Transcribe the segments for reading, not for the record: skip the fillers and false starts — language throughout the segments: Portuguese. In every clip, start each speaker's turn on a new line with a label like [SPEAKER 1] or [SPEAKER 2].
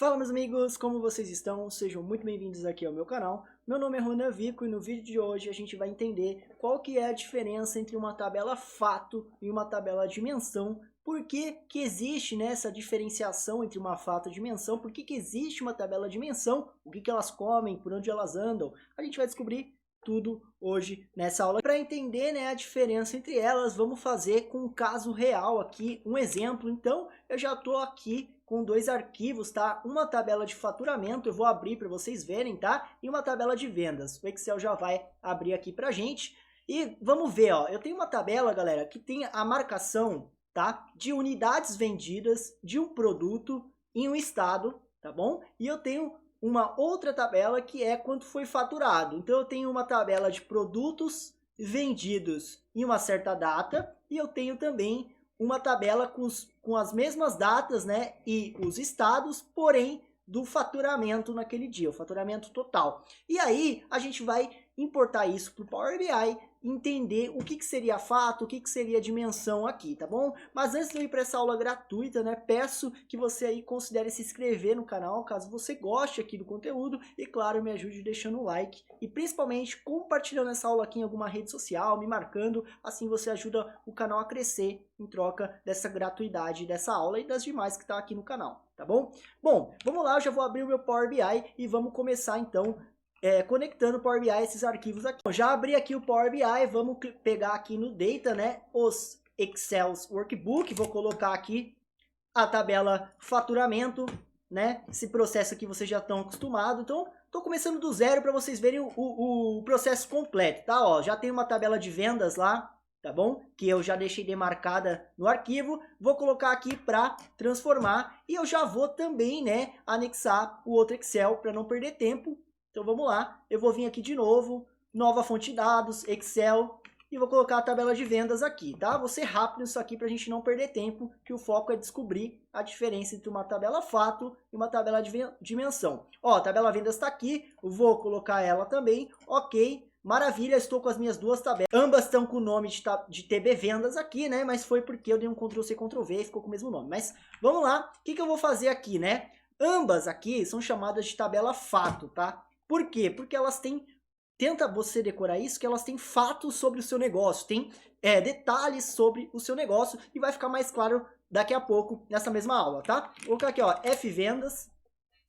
[SPEAKER 1] Fala meus amigos, como vocês estão? Sejam muito bem-vindos aqui ao meu canal. Meu nome é Ronan Vico e no vídeo de hoje a gente vai entender qual que é a diferença entre uma tabela fato e uma tabela dimensão. Por que que existe, né, essa diferenciação entre uma fato e dimensão? Por que que existe uma tabela dimensão? O que que elas comem? Por onde elas andam? A gente vai descobrir tudo hoje nessa aula. Para entender, né, a diferença entre elas, vamos fazer com um caso real aqui, um exemplo. Então, eu já estou aqui com dois arquivos, tá? Uma tabela de faturamento, eu vou abrir para vocês verem, tá? E uma tabela de vendas. O Excel já vai abrir aqui pra gente. E vamos ver, ó, eu tenho uma tabela, galera, que tem a marcação, tá? De unidades vendidas de um produto em um estado, tá bom? E eu tenho uma outra tabela que é quanto foi faturado. Então eu tenho uma tabela de produtos vendidos em uma certa data e eu tenho também uma tabela com as mesmas datas, né, e os estados, porém do faturamento naquele dia, o faturamento total. E aí a gente vai importar isso para o Power BI, entender o que seria fato, o que seria dimensão aqui, tá bom? Mas antes de eu ir para essa aula gratuita, né, peço que você aí considere se inscrever no canal, caso você goste aqui do conteúdo, e claro, me ajude deixando o like, e principalmente compartilhando essa aula aqui em alguma rede social, me marcando, assim você ajuda o canal a crescer em troca dessa gratuidade dessa aula e das demais que está aqui no canal, tá bom? Bom, vamos lá, eu já vou abrir o meu Power BI e vamos começar então conectando o Power BI esses arquivos aqui. Bom, já abri aqui o Power BI, vamos pegar aqui no Data, né, os Excels Workbook, vou colocar aqui a tabela faturamento, né, esse processo aqui vocês já estão acostumados, então estou começando do zero para vocês verem o processo completo, tá? Ó, já tem uma tabela de vendas lá, tá bom? Que eu já deixei demarcada no arquivo, vou colocar aqui para transformar e eu já vou também, né, anexar o outro Excel para não perder tempo. Então vamos lá, eu vou vir aqui de novo, nova fonte de dados, Excel, e vou colocar a tabela de vendas aqui, tá? Vou ser rápido isso aqui para a gente não perder tempo, que o foco é descobrir a diferença entre uma tabela fato e uma tabela de dimensão. Ó, a tabela vendas está aqui, vou colocar ela também, ok, maravilha, estou com as minhas duas tabelas. Ambas estão com o nome de TB Vendas aqui, né? Mas foi porque eu dei um Ctrl+C, Ctrl+V e ficou com o mesmo nome. Mas vamos lá, o que eu vou fazer aqui, né? Ambas aqui são chamadas de tabela fato, tá? Por quê? Porque elas têm, tenta você decorar isso, que elas têm fatos sobre o seu negócio, tem detalhes sobre o seu negócio e vai ficar mais claro daqui a pouco nessa mesma aula, tá? Vou colocar aqui, ó, F vendas,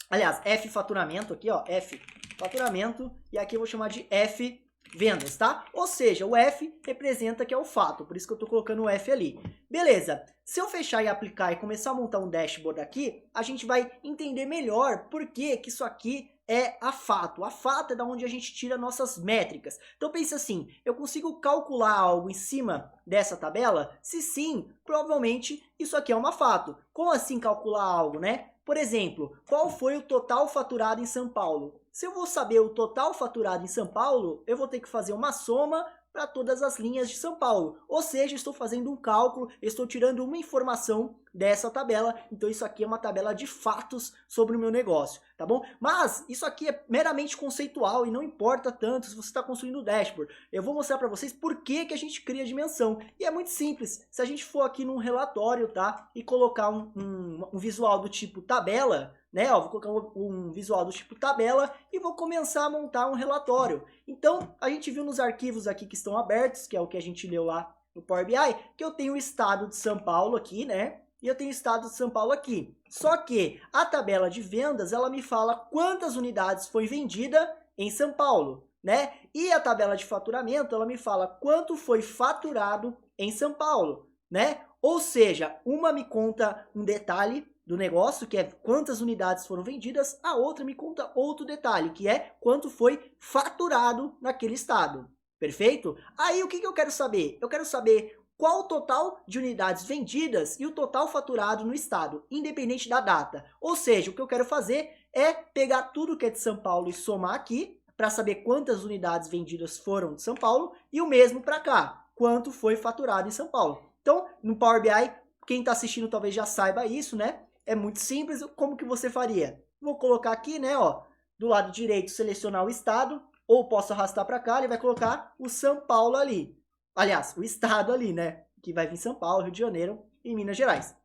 [SPEAKER 1] aliás, F faturamento aqui, ó, F faturamento, e aqui eu vou chamar de F vendas, tá? Ou seja, o F representa que é o fato, por isso que eu tô colocando o F ali. Beleza, se eu fechar e aplicar e começar a montar um dashboard aqui, a gente vai entender melhor por que que isso aqui é a fato. A fato é da onde a gente tira nossas métricas. Então pense assim, eu consigo calcular algo em cima dessa tabela? Se sim, provavelmente isso aqui é uma fato. Como assim calcular algo, né? Por exemplo, qual foi o total faturado em São Paulo? Se eu vou saber o total faturado em São Paulo, eu vou ter que fazer uma soma para todas as linhas de São Paulo. Ou seja, estou fazendo um cálculo, estou tirando uma informação dessa tabela. Então isso aqui é uma tabela de fatos sobre o meu negócio, tá bom? Mas isso aqui é meramente conceitual e não importa tanto se você está construindo o dashboard. Eu vou mostrar para vocês por que que a gente cria dimensão. E é muito simples. Se a gente for aqui num relatório, tá? E colocar um visual do tipo tabela, né? Ó, vou colocar um visual do tipo tabela e vou começar a montar um relatório. Então, a gente viu nos arquivos aqui que estão abertos, que é o que a gente leu lá no Power BI, que eu tenho o estado de São Paulo aqui, né? E eu tenho o estado de São Paulo aqui. Só que a tabela de vendas, ela me fala quantas unidades foi vendida em São Paulo, né? E a tabela de faturamento, ela me fala quanto foi faturado em São Paulo, né? Ou seja, uma me conta um detalhe do negócio, que é quantas unidades foram vendidas, a outra me conta outro detalhe, que é quanto foi faturado naquele estado. Perfeito? Aí o que eu quero saber? Eu quero saber qual o total de unidades vendidas e o total faturado no estado, independente da data. Ou seja, o que eu quero fazer é pegar tudo que é de São Paulo e somar aqui, para saber quantas unidades vendidas foram de São Paulo, e o mesmo para cá, quanto foi faturado em São Paulo. Então, no Power BI, quem está assistindo talvez já saiba isso, né? É muito simples, como que você faria? Vou colocar aqui, né, ó, do lado direito, selecionar o estado, ou posso arrastar para cá, ele vai colocar o São Paulo ali. Aliás, o estado ali, né, que vai vir São Paulo, Rio de Janeiro e Minas Gerais.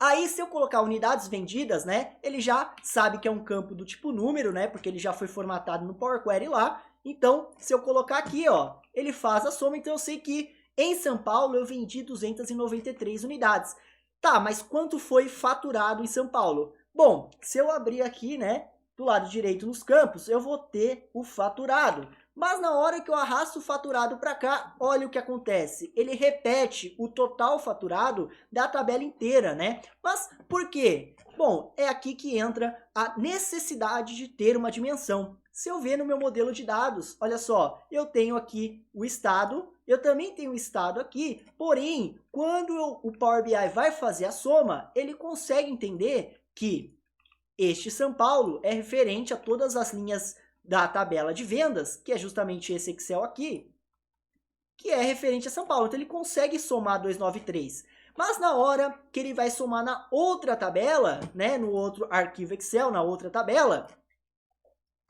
[SPEAKER 1] Aí, se eu colocar unidades vendidas, né, ele já sabe que é um campo do tipo número, né, porque ele já foi formatado no Power Query lá. Então, se eu colocar aqui, ó, ele faz a soma, então eu sei que em São Paulo eu vendi 293 unidades. Tá, mas quanto foi faturado em São Paulo? Bom, se eu abrir aqui, né, do lado direito nos campos, eu vou ter o faturado. Mas na hora que eu arrasto o faturado para cá, olha o que acontece. Ele repete o total faturado da tabela inteira, né? Mas por quê? Bom, é aqui que entra a necessidade de ter uma dimensão. Se eu ver no meu modelo de dados, olha só, eu tenho aqui o estado, eu também tenho o estado aqui, porém, quando o Power BI vai fazer a soma, ele consegue entender que este São Paulo é referente a todas as linhas da tabela de vendas, que é justamente esse Excel aqui, que é referente a São Paulo. Então, ele consegue somar 293. Mas na hora que ele vai somar na outra tabela, né, no outro arquivo Excel, na outra tabela,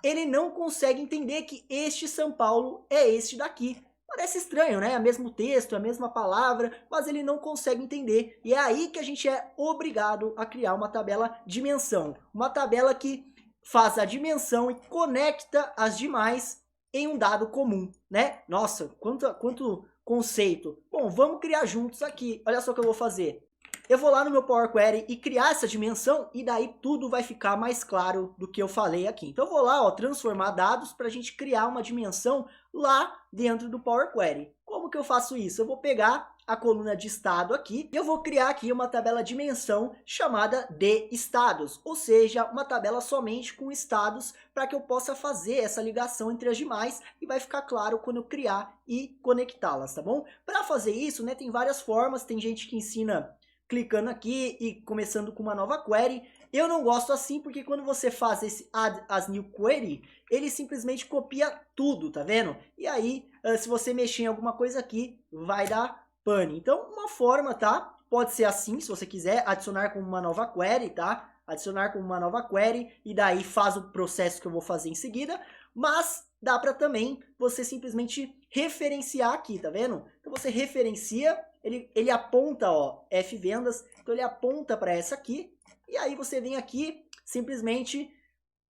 [SPEAKER 1] ele não consegue entender que este São Paulo é este daqui. Parece estranho, né? É o mesmo texto, a mesma palavra, mas ele não consegue entender. E é aí que a gente é obrigado a criar uma tabela dimensão. Uma tabela que faz a dimensão e conecta as demais em um dado comum, né? Nossa, quanto conceito. Bom, vamos criar juntos aqui. Olha só o que eu vou fazer. Eu vou lá no meu Power Query e criar essa dimensão e daí tudo vai ficar mais claro do que eu falei aqui. Então eu vou lá, ó, transformar dados para a gente criar uma dimensão lá dentro do Power Query. Como que eu faço isso? Eu vou pegar a coluna de estado aqui e eu vou criar aqui uma tabela dimensão chamada de estados, ou seja, uma tabela somente com estados para que eu possa fazer essa ligação entre as demais e vai ficar claro quando eu criar e conectá-las, tá bom? Para fazer isso, né, tem várias formas, tem gente que ensina clicando aqui e começando com uma nova query. Eu não gosto assim porque quando você faz esse add as new query, ele simplesmente copia tudo, tá vendo? E aí, se você mexer em alguma coisa aqui, vai dar pane. Então, uma forma, tá? Pode ser assim, se você quiser adicionar como uma nova query, tá? Adicionar como uma nova query e daí faz o processo que eu vou fazer em seguida. Mas dá para também você simplesmente referenciar aqui, tá vendo? Então você referencia, ele aponta, ó, F vendas, então ele aponta para essa aqui, e aí você vem aqui, simplesmente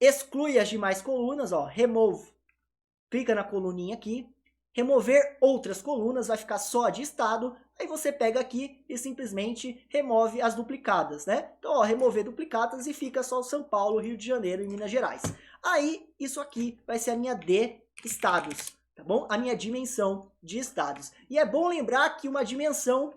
[SPEAKER 1] exclui as demais colunas, ó, remove, clica na coluninha aqui, remover outras colunas, vai ficar só de estado, aí você pega aqui e simplesmente remove as duplicadas, né? Então, ó, remover duplicadas e fica só o São Paulo, Rio de Janeiro e Minas Gerais. Aí, isso aqui vai ser a minha de estados, tá bom? A minha dimensão de estados. E é bom lembrar que uma dimensão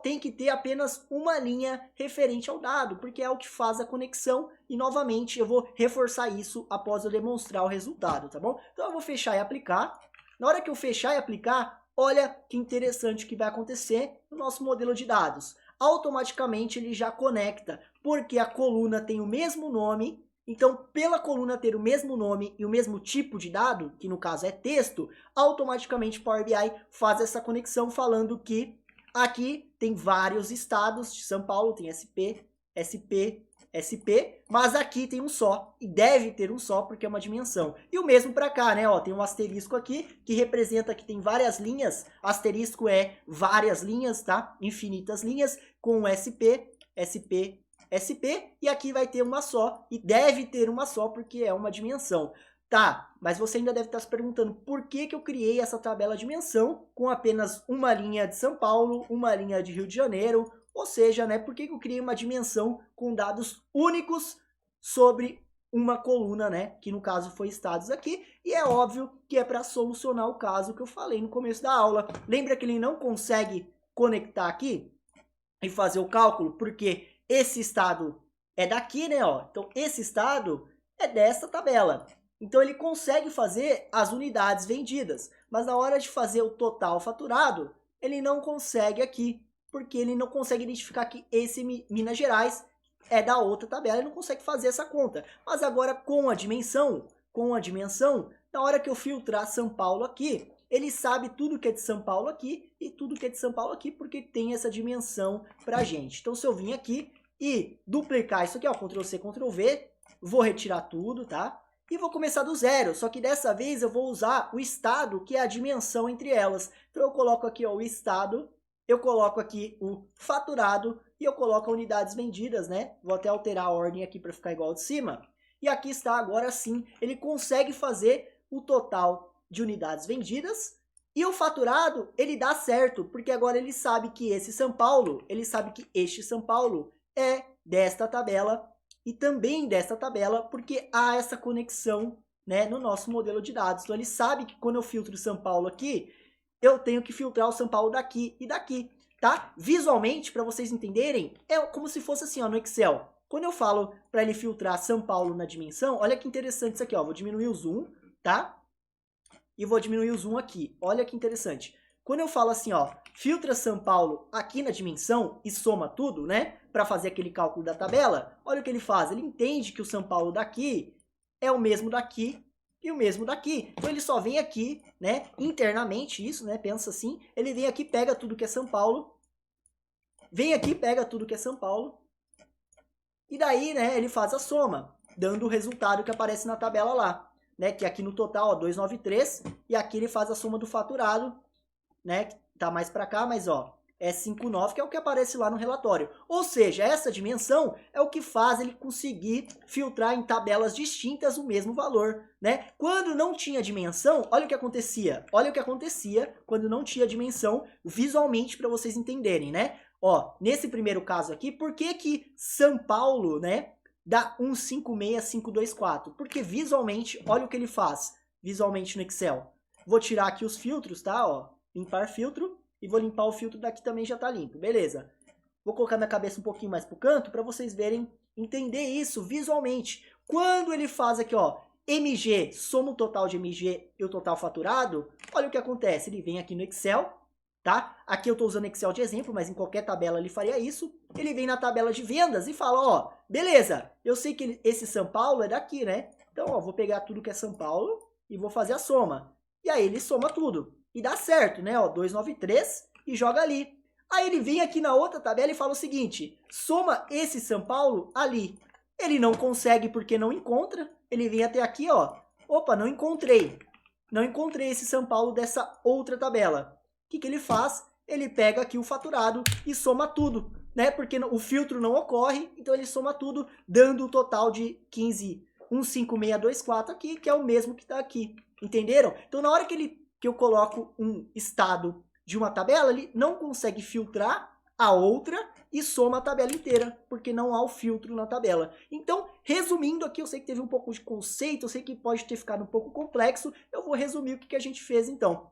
[SPEAKER 1] tem que ter apenas uma linha referente ao dado, porque é o que faz a conexão. E novamente eu vou reforçar isso após eu demonstrar o resultado, tá bom? Então eu vou fechar e aplicar. Na hora que eu fechar e aplicar, olha que interessante que vai acontecer no nosso modelo de dados. Automaticamente ele já conecta, porque a coluna tem o mesmo nome. Então, pela coluna ter o mesmo nome e o mesmo tipo de dado, que no caso é texto, automaticamente o Power BI faz essa conexão falando que aqui tem vários estados de São Paulo, tem SP, SP, SP, mas aqui tem um só, e deve ter um só porque é uma dimensão. E o mesmo para cá, né? Ó, tem um asterisco aqui que representa que tem várias linhas, asterisco é várias linhas, tá? Infinitas linhas com SP, SP, SP, e aqui vai ter uma só, e deve ter uma só porque é uma dimensão. Tá, mas você ainda deve estar se perguntando por que eu criei essa tabela dimensão com apenas uma linha de São Paulo, uma linha de Rio de Janeiro, ou seja, né, por que eu criei uma dimensão com dados únicos sobre uma coluna, né, que no caso foi estados aqui, e é óbvio que é para solucionar o caso que eu falei no começo da aula. Lembra que ele não consegue conectar aqui e fazer o cálculo, porque esse estado é daqui, né, ó, então esse estado é dessa tabela. Então ele consegue fazer as unidades vendidas, mas na hora de fazer o total faturado, ele não consegue aqui, porque ele não consegue identificar que esse Minas Gerais é da outra tabela, ele não consegue fazer essa conta. Mas agora com a dimensão, na hora que eu filtrar São Paulo aqui, ele sabe tudo que é de São Paulo aqui e tudo que é de São Paulo aqui, porque tem essa dimensão pra gente. Então se eu vim aqui e duplicar isso aqui, ó, Ctrl C, Ctrl V, vou retirar tudo, tá? E vou começar do zero, só que dessa vez eu vou usar o estado, que é a dimensão entre elas. Então eu coloco aqui, ó, o estado eu coloco aqui o faturado e eu coloco unidades vendidas, né? Vou até alterar a ordem aqui para ficar igual de cima. E aqui está, agora sim, ele consegue fazer o total de unidades vendidas. E o faturado, ele dá certo, porque agora ele sabe que esse São Paulo, ele sabe que este São Paulo é desta tabela e também desta tabela, porque há essa conexão, né, no nosso modelo de dados. Então ele sabe que quando eu filtro o São Paulo aqui, eu tenho que filtrar o São Paulo daqui e daqui, tá? Visualmente, para vocês entenderem, é como se fosse assim, ó, no Excel. Quando eu falo para ele filtrar São Paulo na dimensão, olha que interessante isso aqui, ó. Vou diminuir o zoom, tá? E vou diminuir o zoom aqui. Olha que interessante. Quando eu falo assim, ó, filtra São Paulo aqui na dimensão e soma tudo, né? Para fazer aquele cálculo da tabela, olha o que ele faz. Ele entende que o São Paulo daqui é o mesmo daqui e o mesmo daqui. Então ele só vem aqui, né, internamente isso, né, pensa assim, ele vem aqui, pega tudo que é São Paulo, vem aqui, pega tudo que é São Paulo, e daí, né, ele faz a soma, dando o resultado que aparece na tabela lá, né, que aqui no total, ó, 293, e aqui ele faz a soma do faturado, né, que tá mais para cá, mas ó, é 59, que é o que aparece lá no relatório. Ou seja, essa dimensão é o que faz ele conseguir filtrar em tabelas distintas o mesmo valor, né? Quando não tinha dimensão, olha o que acontecia. Olha o que acontecia quando não tinha dimensão, visualmente, para vocês entenderem, né? Ó, nesse primeiro caso aqui, por que que São Paulo, né, dá 156524? Porque visualmente, olha o que ele faz, visualmente no Excel. Vou tirar aqui os filtros, tá? Ó, limpar filtro. E vou limpar o filtro daqui também, já tá limpo, beleza? Vou colocar minha cabeça um pouquinho mais pro canto para vocês verem, entender isso visualmente. Quando ele faz aqui, ó, MG, soma o total de MG e o total faturado, olha o que acontece. Ele vem aqui no Excel, tá? Aqui eu tô usando Excel de exemplo, mas em qualquer tabela ele faria isso. Ele vem na tabela de vendas e fala, ó, beleza, eu sei que esse São Paulo é daqui, né? Então, ó, vou pegar tudo que é São Paulo e vou fazer a soma. E aí ele soma tudo. E dá certo, né? Ó, 293 e joga ali. Aí ele vem aqui na outra tabela e fala o seguinte, soma esse São Paulo ali. Ele não consegue porque não encontra. Ele vem até aqui, ó. Opa, não encontrei. Não encontrei esse São Paulo dessa outra tabela. O que que ele faz? Ele pega aqui o faturado e soma tudo, né? Porque o filtro não ocorre, então ele soma tudo, dando o total de 15624 aqui, que é o mesmo que está aqui. Entenderam? Então, na hora que eu coloco um estado de uma tabela, ele não consegue filtrar a outra e soma a tabela inteira, porque não há o filtro na tabela. Então, resumindo aqui, eu sei que teve um pouco de conceito, eu sei que pode ter ficado um pouco complexo, eu vou resumir o que a gente fez então.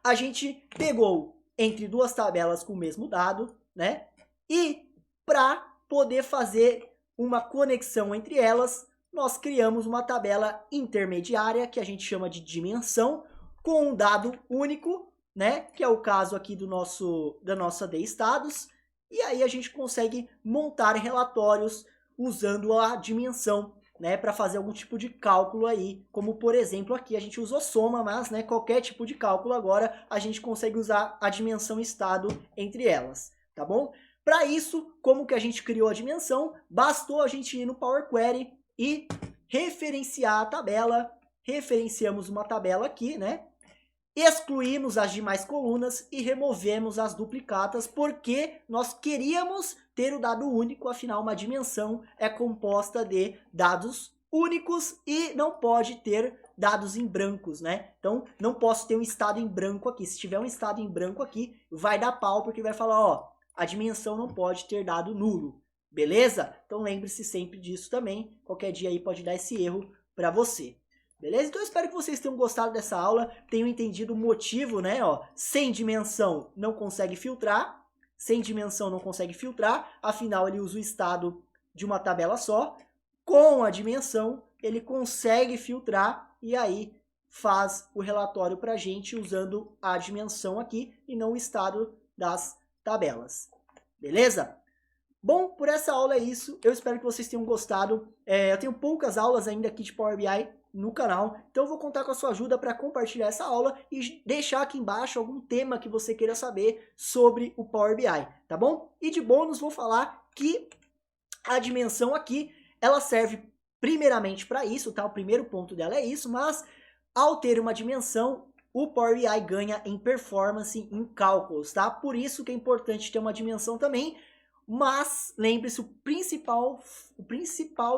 [SPEAKER 1] A gente pegou entre duas tabelas com o mesmo dado, né? E para poder fazer uma conexão entre elas, nós criamos uma tabela intermediária, que a gente chama de dimensão, com um dado único, né, que é o caso aqui da nossa DStados, e aí a gente consegue montar relatórios usando a dimensão, né, para fazer algum tipo de cálculo aí, como por exemplo aqui a gente usou soma, mas, né, qualquer tipo de cálculo agora a gente consegue usar a dimensão estado entre elas, tá bom? Para isso, como que a gente criou a dimensão? Bastou a gente ir no Power Query e referenciar a tabela, referenciamos uma tabela aqui, né? Excluímos as demais colunas e removemos as duplicatas, porque nós queríamos ter o dado único, afinal uma dimensão é composta de dados únicos e não pode ter dados em brancos, né? Então não posso ter um estado em branco aqui. Se tiver um estado em branco aqui, vai dar pau, porque vai falar, ó, a dimensão não pode ter dado nulo, beleza? Então lembre-se sempre disso também, qualquer dia aí pode dar esse erro para você. Beleza? Então eu espero que vocês tenham gostado dessa aula, tenham entendido o motivo, né? Ó, sem dimensão não consegue filtrar, sem dimensão não consegue filtrar, afinal ele usa o estado de uma tabela só. Com a dimensão ele consegue filtrar e aí faz o relatório para a gente usando a dimensão aqui e não o estado das tabelas. Beleza? Bom, por essa aula é isso. Eu espero que vocês tenham gostado. Eu tenho poucas aulas ainda aqui de Power BI no canal, então eu vou contar com a sua ajuda para compartilhar essa aula e deixar aqui embaixo algum tema que você queira saber sobre o Power BI, tá bom? E de bônus vou falar que a dimensão aqui, ela serve primeiramente para isso, tá? O primeiro ponto dela é isso, mas ao ter uma dimensão, o Power BI ganha em performance, em cálculos, tá? Por isso que é importante ter uma dimensão também, mas lembre-se, o principal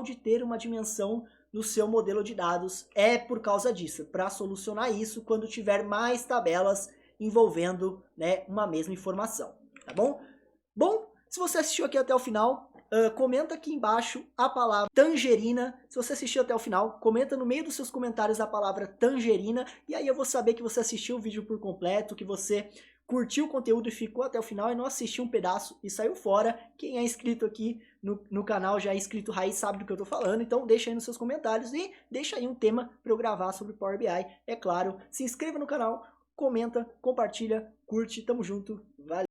[SPEAKER 1] de ter uma dimensão no seu modelo de dados é por causa disso, para solucionar isso quando tiver mais tabelas envolvendo, né, uma mesma informação, tá bom? Bom, se você assistiu aqui até o final, comenta aqui embaixo a palavra tangerina. Se você assistiu até o final, comenta no meio dos seus comentários a palavra tangerina, e aí eu vou saber que você assistiu o vídeo por completo, que você curtiu o conteúdo e ficou até o final e não assistiu um pedaço e saiu fora. Quem é inscrito aqui no canal, já é inscrito raiz, sabe do que eu tô falando, então deixa aí nos seus comentários e deixa aí um tema para eu gravar sobre Power BI, é claro. Se inscreva no canal, comenta, compartilha, curte, tamo junto, valeu!